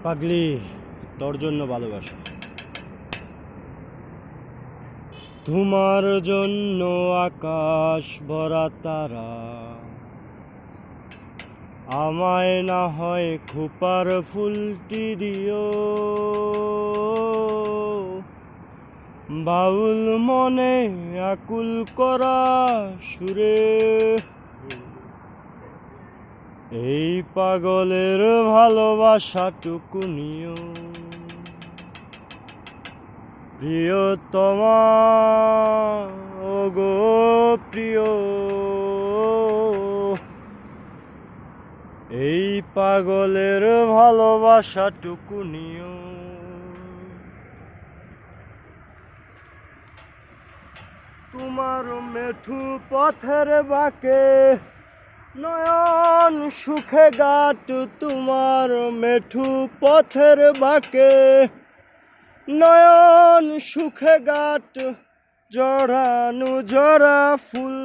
পাগলি, তোর জন্য ভালোবাসা, তোমার জন্য আকাশ ভরা তারা, আমায় না হয় খোপার ফুলটি দিও, বাউল মনে আকুল করা সুরে, এই পাগলের ভালোবাসাটুকু নিও। প্রিয়তমা, ওগো প্রিয়, এই পাগলের ভালোবাসাটুকু নিও। তোমার মেঠু পথের বাঁকে নয়ন সুখে গাট, তোমার মেঠু পথের বাঁকে নয়ন সুখে গাট, জড়ানো জড়া ফুল,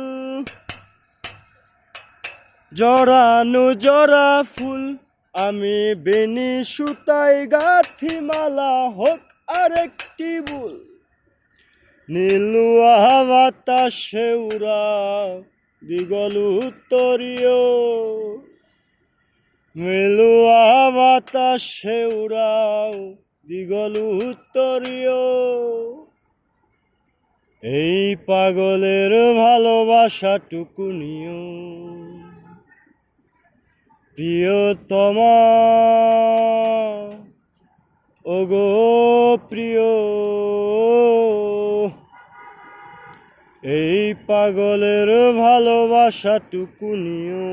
জড়ানো জড়া ফুল, আমি বেনি সুতাই গাথি মালা, হোক আরেকটি ভুল। নীলুয়া বাতাসে উড়াও দিগল উত্তরীয়, নীলুয়া বাতাসে উড়াও দিগল উত্তরীয়, এই পাগলের ভালোবাসাটুকু নিও। প্রিয়তমা, ওগো প্রিয়, এই পাগলের ভালোবাসাটুকু নিও।